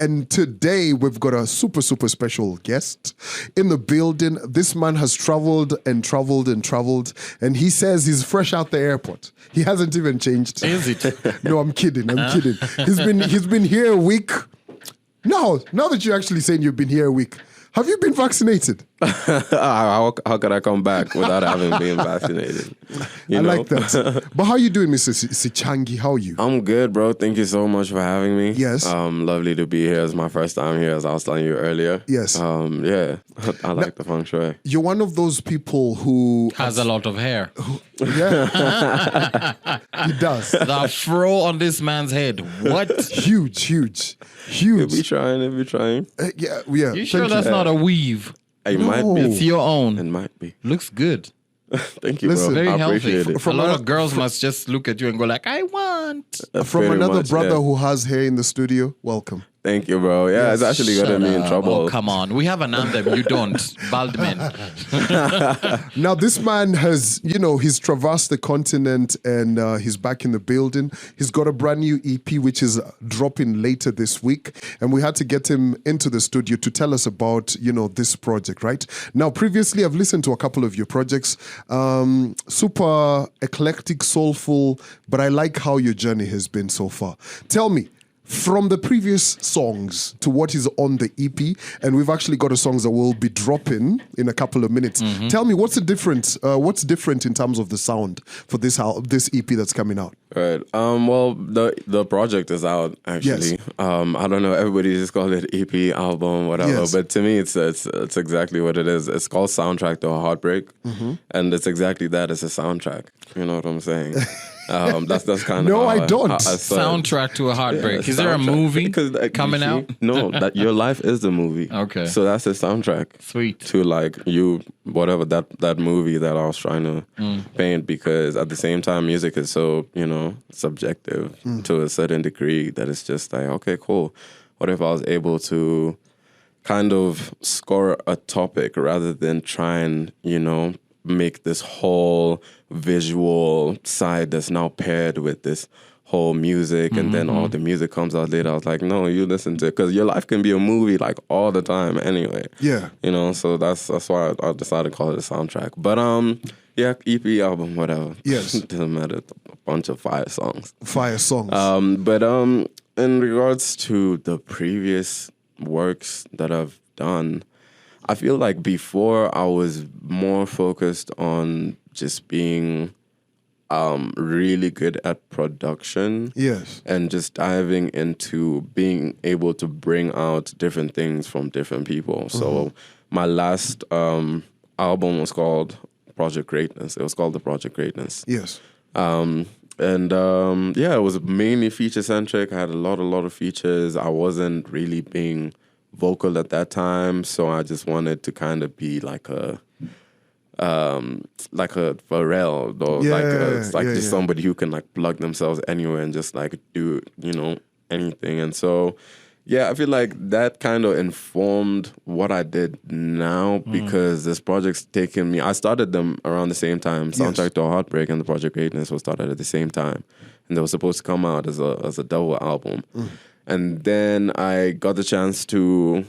And today we've got a super, super special guest in the building. This man has traveled and traveled and traveled. And he says he's fresh out the airport. He hasn't even changed. Is it? No, I'm kidding. I'm kidding. He's been here a week. No, now that you're actually saying you've been here a week, have you been vaccinated? How could I come back without having been vaccinated? I like that. But how are you doing, Mr. Sichangi? How are you? I'm good, bro. Thank you so much for having me. Yes. Lovely to be here. It's my first time here, as I was telling you earlier. Yes. Yeah, I like the feng shui. You're one of those people who... Has a lot of hair. Yeah. He does. The fro on this man's head. What? Huge. If we trying. Yeah. You sure Thank that's you. not a weave? It might No. be. It's your own. It might be. Looks good. Thank you, Listen, bro. Very I healthy. appreciate it. A lot of girls must just look at you and go like, I want. From Very another much, brother yeah. who has hair in the studio, welcome. Thank you, bro. Yeah, it's actually gotten me in trouble. Oh, come on. We have an anthem. You don't. Bald men. Now, this man has, he's traversed the continent and he's back in the building. He's got a brand new EP, which is dropping later this week. And we had to get him into the studio to tell us about, this project, right? Now, previously, I've listened to a couple of your projects. Super eclectic, soulful, but I like how your journey has been so far. Tell me, from the previous songs to what is on the EP, and we've actually got a songs that will be dropping in a couple of minutes. Mm-hmm. Tell me, what's the difference? What's different in terms of the sound for this EP that's coming out? Right. Well, the project is out actually. Yes. I don't know. Everybody just call it EP, album, whatever. Yes. But to me, it's exactly what it is. It's called Soundtrack to a Heartbreak, and it's exactly that. It's a soundtrack. You know what I'm saying? That's kind of No, I don't. Soundtrack to a heartbreak. Yeah, Is there a soundtrack. movie Because, coming you see, out? No, that your life is the movie. Okay. So that's the soundtrack. Sweet. To like you, whatever that movie that I was trying to paint. Because at the same time, music is so subjective to a certain degree that it's just like, okay, cool. What if I was able to kind of score a topic rather than try and make this whole visual side that's now paired with this whole music, and then all the music comes out later. I was like, no, you listen to it, because your life can be a movie like all the time anyway. Yeah. So that's why I decided to call it a soundtrack. But yeah, EP, album, whatever. Yes. Doesn't matter. A bunch of fire songs. Fire songs. But in regards to the previous works that I've done, I feel like before I was more focused on just being really good at production. Yes. And just diving into being able to bring out different things from different people. So my last album was called Project Greatness. It was called The Project Greatness. Yes. It was mainly feature-centric. I had a lot of features. I wasn't really being vocal at that time, so I just wanted to kind of be like a Pharrell, or just somebody who can like plug themselves anywhere and just like do anything. And so I feel like that kind of informed what I did now, because this project's taken me. I started them around the same time. Soundtrack to a Heartbreak and The Project Greatness was started at the same time, and they were supposed to come out as a double album. And then I got the chance to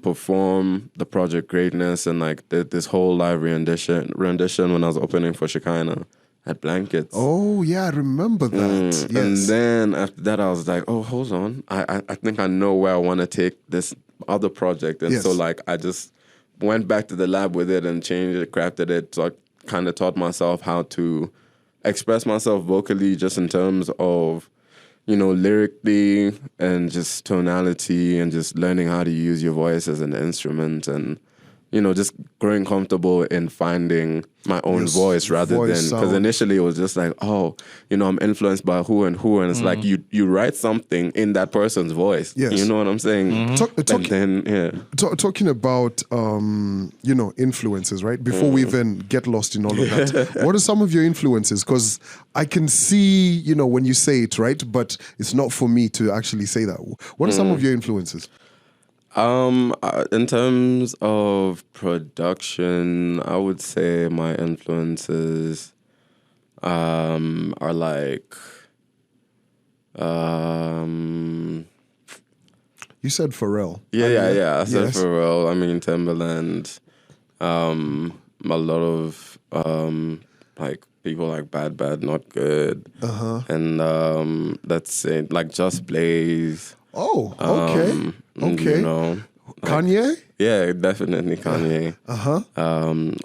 perform The Project Greatness and like did this whole live rendition when I was opening for Shekinah at Blankets. Oh, yeah, I remember that. Yes. And then after that, I was like, oh, hold on. I think I know where I want to take this other project. And so like I just went back to the lab with it and changed it, crafted it. So I kind of taught myself how to express myself vocally, just in terms of lyrically and just tonality, and just learning how to use your voice as an instrument, and just growing comfortable in finding my own voice rather than, because initially it was just like, I'm influenced by who and who, and it's like you write something in that person's voice. Yes. You know what I'm saying? Talking about influences, right? Before we even get lost in all of that, what are some of your influences? Because I can see when you say it, right, but it's not for me to actually say that. What are some of your influences? In terms of production, I would say my influences are like You said Pharrell. Yeah. I said Yes. Pharrell. I mean Timberland. A lot of like people like Bad, Not Good. And let's say like Just Blaze. Oh, okay. Okay. You know, like, Kanye? yeah, definitely Kanye.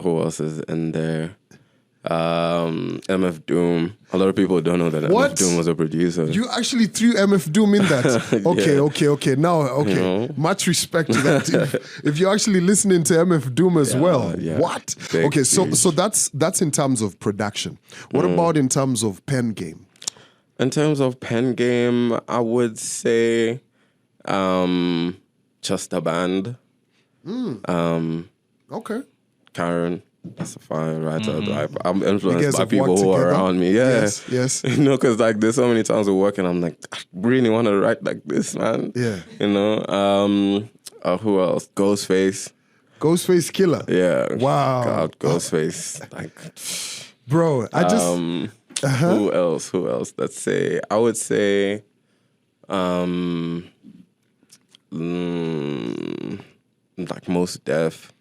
Who else is in there? MF Doom. A lot of people don't know that What? MF Doom was a producer. You actually threw MF Doom in that. Okay. Now, okay. You know? Much respect to that. If you're actually listening to MF Doom as well. yeah. What? Big, Okay, so huge. that's in terms of production. What about in terms of pen game? In terms of pen game, I would say just a band. Okay. Karen, that's a fine writer. I'm You influenced guys by have people worked who are together? around me. Yeah. Yes. You know, because like there's so many times we're working, I'm like, I really want to write like this, man. Yeah. You know, who else? Ghostface. Ghostface Killer. Yeah. Wow. God, Ghostface. Like, Bro, I just who else? Let's say, I would say, like Most Def.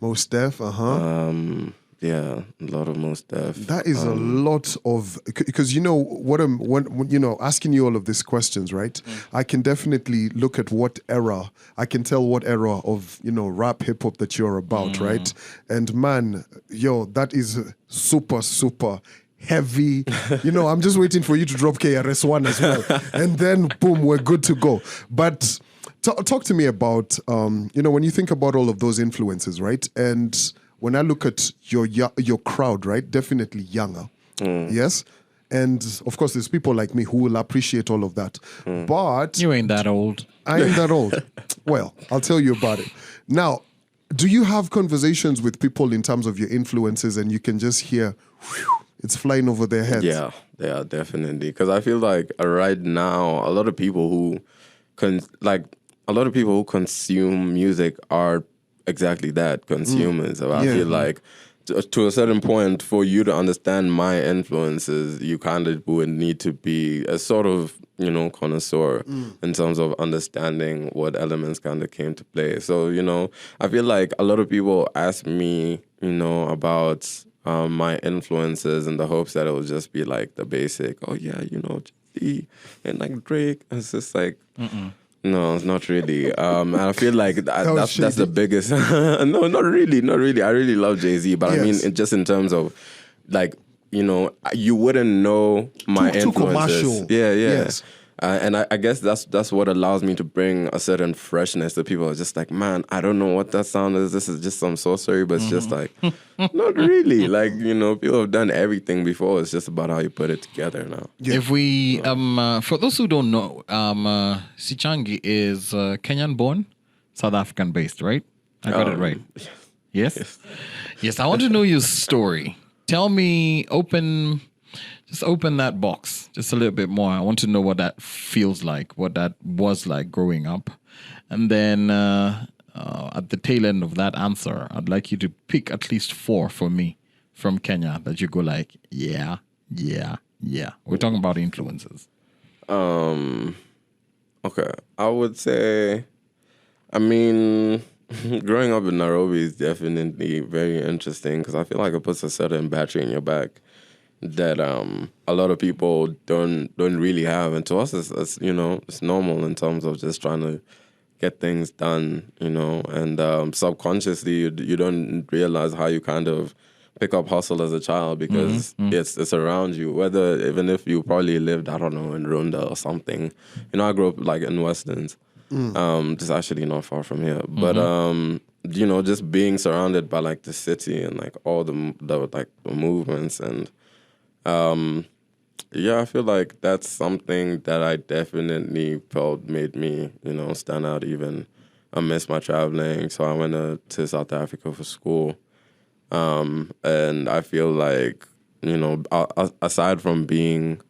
Most Def, Yeah, a lot of Most Def. That is a lot of, because you know what when you know, asking you all of these questions, right? I can definitely look at what era, I can tell what era of, you know, rap hip hop that you're about, right? And man, yo, that is super, super heavy. You know, I'm just waiting for you to drop KRS-One as well. And then boom, we're good to go. But talk to me about, you know, when you think about all of those influences, right? And when I look at your crowd, right, definitely younger, yes? And of course, there's people like me who will appreciate all of that. But You ain't that old. I ain't that old. Well, I'll tell you about it. Now, do you have conversations with people in terms of your influences and you can just hear, whew, it's flying over their heads? Yeah, definitely. Because I feel like right now, a lot of people who consume music are exactly that, consumers. So I feel like to a certain point, for you to understand my influences, you kind of would need to be a sort of, you know, connoisseur in terms of understanding what elements kind of came to play. So, you know, I feel like a lot of people ask me, you know, about my influences in the hopes that it will just be like the basic, oh yeah, you know, Jay-Z and like Drake. It's just like, no, it's not really. And I feel like that's the biggest. No, not really. I really love Jay-Z, but I mean, just in terms of like, you know, you wouldn't know my Too influences. commercial. Yeah. Yes. And I guess that's what allows me to bring a certain freshness that people are just like, man, I don't know what that sound is. This is just some sorcery, but it's just like, not really. Like, you know, people have done everything before. It's just about how you put it together now. Yeah. If we, for those who don't know, Sichangi is Kenyan born, South African based, right? I got it right. Yes? Yes, I want to know your story. Tell me, just open that box just a little bit more. I want to know what that feels like, what that was like growing up. And then at the tail end of that answer, I'd like you to pick at least 4 for me from Kenya that you go like, yeah. We're talking about influences. Okay. I would say, I mean, growing up in Nairobi is definitely very interesting because I feel like it puts a certain battery in your back that a lot of people don't really have, and to us it's you know, it's normal in terms of just trying to get things done, you know, and subconsciously you don't realize how you kind of pick up hustle as a child because it's around you, whether even if you probably lived, I don't know, in Runda or something. You know, I grew up like in Westlands, just actually not far from here, but you know, just being surrounded by like the city and like all the movements and yeah, I feel like that's something that I definitely felt made me, you know, stand out even amidst my traveling. So I went to South Africa for school. And I feel like, you know, aside from being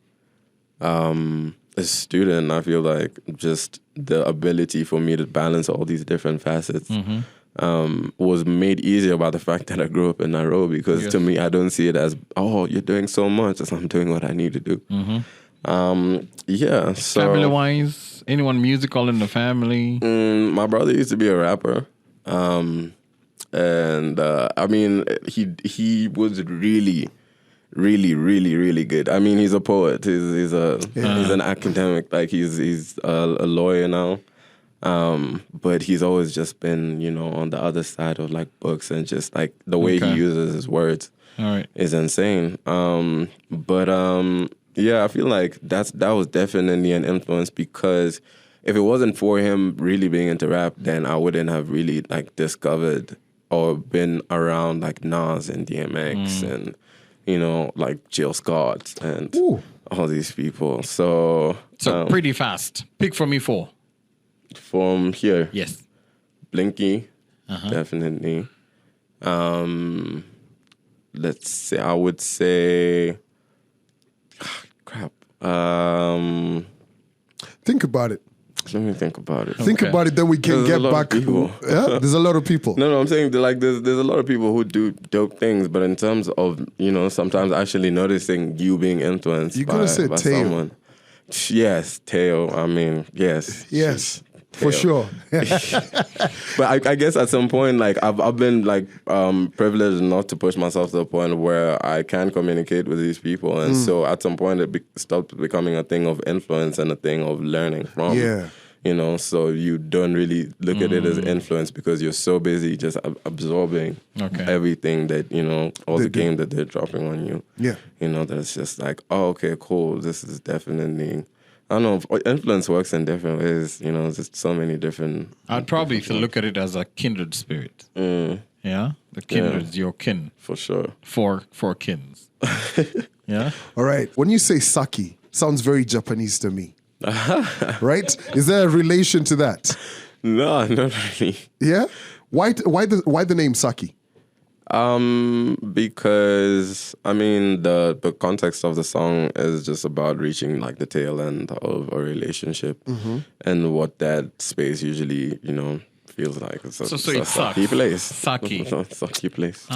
a student, I feel like just the ability for me to balance all these different facets was made easier by the fact that I grew up in Nairobi, because to me, I don't see it as, oh, you're doing so much, as I'm doing what I need to do. Yeah. So Family-wise, influence? Anyone musical in the family? My brother used to be a rapper. And I mean, he was really, really, really, really good. I mean, he's a poet. He's an academic. Like he's a lawyer now. But he's always just been, on the other side of like books and just like the way he uses his words is insane. Yeah, I feel like that was definitely an influence, because if it wasn't for him really being into rap, then I wouldn't have really like discovered or been around like Nas and DMX and, like Jill Scott and all these people. So pretty fast. Pick for me 4. From here. Yes. Blinky, definitely. Let's say, I would say, crap. Think about it. Let me think about it. Think about it, then we can get back. Yeah, there's a lot of people. No, I'm saying like there's a lot of people who do dope things, but in terms of sometimes actually noticing you being influenced by someone. Yes, Teo. I mean, yes. For sure. But I guess at some point, like I've been like privileged enough to push myself to the point where I can communicate with these people, and so at some point it stopped becoming a thing of influence and a thing of learning from. Yeah. So you don't really look at it as influence because you're so busy just absorbing everything that, all the game that they're dropping on you. Yeah. That it's just like, oh, okay, cool. This is definitely, I don't know, influence works in different ways. There's so many different. I'd probably look at it as a kindred spirit. Yeah? The kindred's your kin. For sure. For kins. Yeah? All right. When you say sake, sounds very Japanese to me. Right? Is there a relation to that? No, not really. Yeah? Why the name Saki? Because I mean the context of the song is just about reaching like the tail end of a relationship and what that space usually, feels like. It's a sucky place. Sucky place.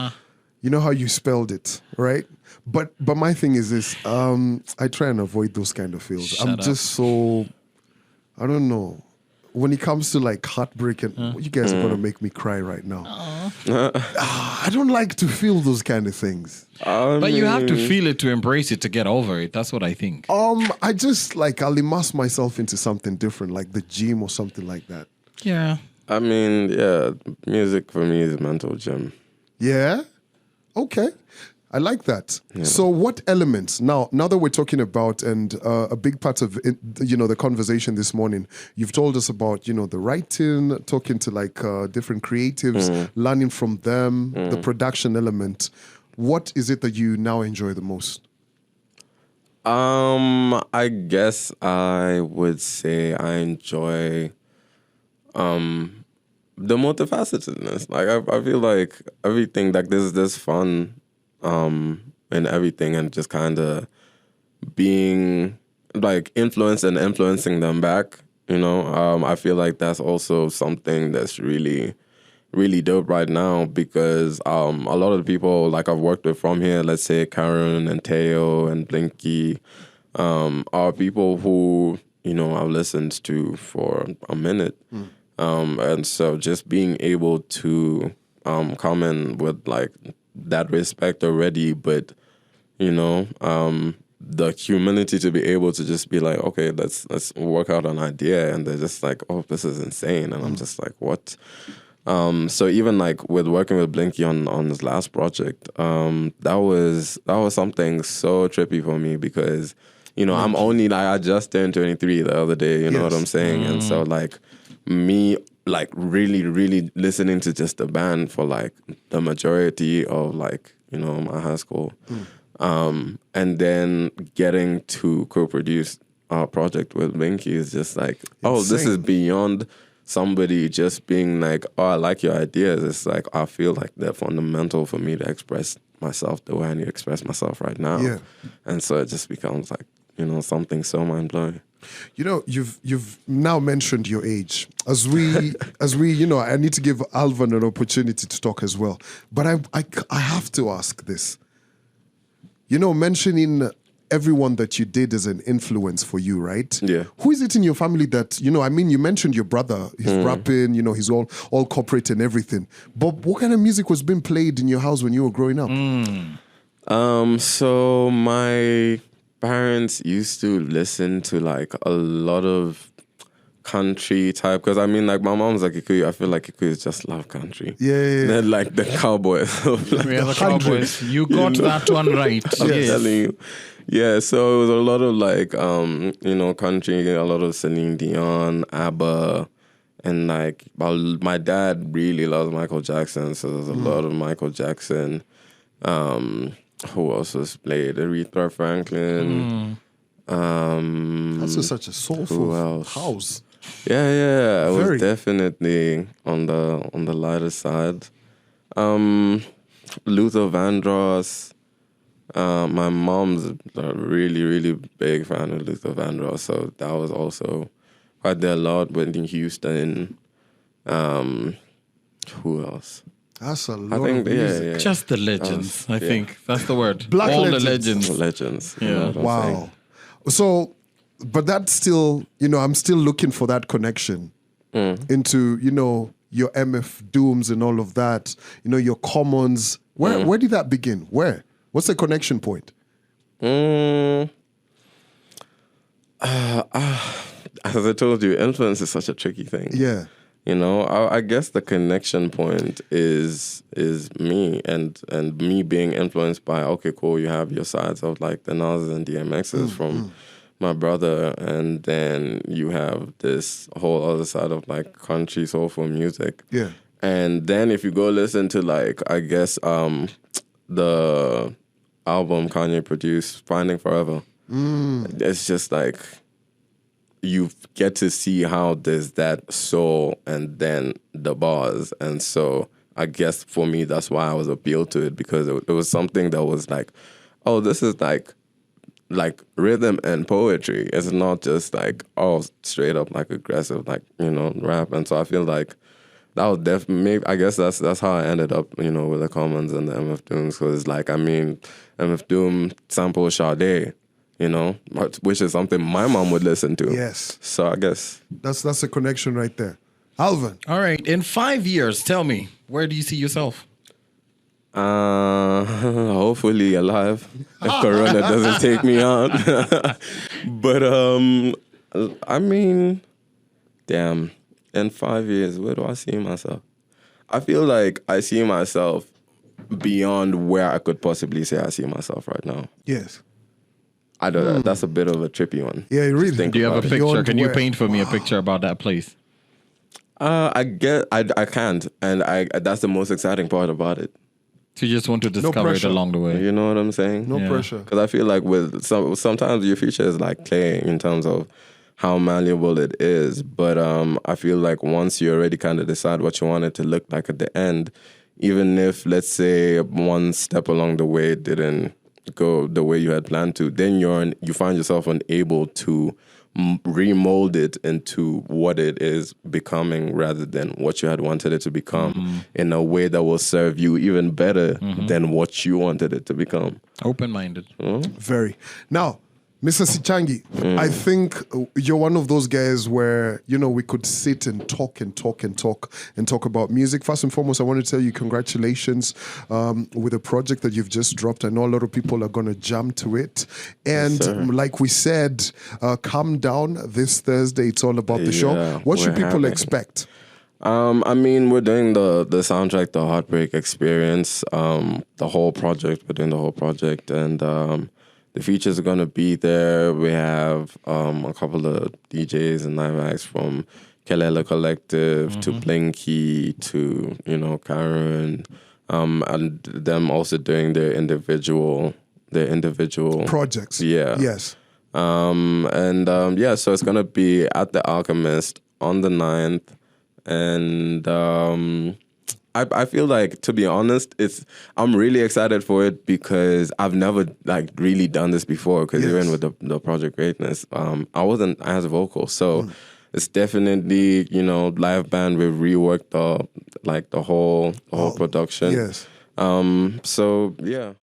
You know how you spelled it, right? But my thing is this, I try and avoid those kind of feels. Just so, I don't know. When it comes to like heartbreak, and you guys are going to make me cry right now. I don't like to feel those kind of things. But you have to feel it to embrace it, to get over it. That's what I think. I just like, I'll immerse myself into something different, like the gym or something like that. Yeah. I mean, yeah, music for me is a mental gym. Yeah? Okay. I like that. Yeah. So what elements, now that we're talking about, and a big part of it, the conversation this morning, you've told us about, the writing, talking to like different creatives, learning from them, the production element. What is it that you now enjoy the most? I guess I would say I enjoy the multifacetedness. Like I feel like everything, like there's fun in everything, and just kind of being like influenced and influencing them back. I feel like that's also something that's really, really dope right now, because a lot of the people like I've worked with from here, let's say Karen and Teo and Blinky, are people who I've listened to for a minute. And so just being able to come in with like that respect already, but the humility to be able to just be like, okay, let's work out an idea, and they're just like, oh, this is insane, and I'm just like, what? So even like with working with Blinky on this last project, that was something so trippy for me, because I'm only like, I just turned 23 the other day, you know what I'm saying, and so like me like really, really listening to just the band for like the majority of like, my high school. And then getting to co-produce our project with Blinky is just like, oh, this is beyond somebody just being like, oh, I like your ideas. It's like, I feel like they're fundamental for me to express myself the way I need to express myself right now. Yeah. And so it just becomes like, something so mind-blowing. You've now mentioned your age. As we, I need to give Alvan an opportunity to talk as well. But I have to ask this. Mentioning everyone that you did is an influence for you, right? Yeah. Who is it in your family that, you know, I mean, you mentioned your brother, he's rapping, you know, he's all corporate and everything. But what kind of music was being played in your house when you were growing up? So my parents used to listen to like a lot of country type, because I mean, like, my mom's like Kikuyu. I feel like Kikuyus just love country. Yeah. Then like the cowboys. Like, We are the Cowboys. You got that one right. I'm Yes. telling you. Yeah, so it was a lot of like, you know, country, a lot of Celine Dion, ABBA, and like, my dad really loves Michael Jackson, so there's a lot of Michael Jackson. Who else was played? Aretha Franklin. That's just such a who soulful else? house. Yeah, it Very. was definitely on the lighter side. Luther Vandross. My mom's a really, really big fan of Luther Vandross, so that was also quite there a lot. Whitney Houston. Who else? That's a lot I think, of music. yeah. Just the legends, I think. That's the word. Black All legends. the legends. Legends. Yeah. You know what I'm saying? Wow. So, but that's still, you know, I'm still looking for that connection into, you know, your MF Dooms and all of that, you know, your Commons. Where did that begin? Where? What's the connection point? As I told you, influence is such a tricky thing. Yeah. You know, I guess the connection point is me and me being influenced by, okay, cool, you have your sides of like the Nas and DMXs from my brother, and then you have this whole other side of like country soulful music. Yeah. And then if you go listen to like, I guess, the album Kanye produced, Finding Forever, it's just like, you get to see how there's that soul and then the bars. And so I guess for me, that's why I was appealed to it, because it was something that was like, oh, this is like rhythm and poetry. It's not just like, oh, straight up like aggressive, like, you know, rap. And so I feel like that was definitely, I guess that's how I ended up, you know, with the Commons and the MF Dooms. Because like, I mean, MF Doom sample Sade, you know, which is something my mom would listen to. Yes. So I guess That's a connection right there. Alvin. All right. In 5 years, tell me, where do you see yourself? hopefully alive if Corona doesn't take me out. But I mean, damn, in 5 years, where do I see myself? I feel like I see myself beyond where I could possibly say I see myself right now. Yes. I don't. That's a bit of a trippy one. Yeah, really. Think Do you have a about it. picture? Beyond Can you where? paint for me a picture about that place? I can't, and that's the most exciting part about it. So you just want to discover it pressure. along the way. You know what I'm saying? No Yeah. pressure. Because I feel like with sometimes your future is like clay in terms of how malleable it is. But I feel like once you already kind of decide what you want it to look like at the end, even if, let's say, one step along the way didn't go the way you had planned to, then you find yourself unable to remold it into what it is becoming rather than what you had wanted it to become in a way that will serve you even better than what you wanted it to become. Open-minded. Very. Now, Mr. Sichangi, I think you're one of those guys where, you know, we could sit and talk about music. First and foremost, I want to tell you congratulations with the project that you've just dropped. I know a lot of people are going to jump to it. And Yes, like we said, Calm Down this Thursday. It's all about the show. Yeah, What should we're people having- expect? I mean, we're doing the soundtrack, the Heartbreak experience, the whole project. We're doing the whole project, and the features are gonna be there. We have a couple of DJs and live acts from Kelela Collective to Blinky to Karen, and them also doing their individual Projects. Yeah. Yes. So it's gonna be at the Alchemist on the 9th. And I feel like, to be honest, I'm really excited for it because I've never really done this before. Because Yes. even with the Project Greatness, I wasn't as vocal, so it's definitely live band. We've reworked the whole production. Yes. So yeah.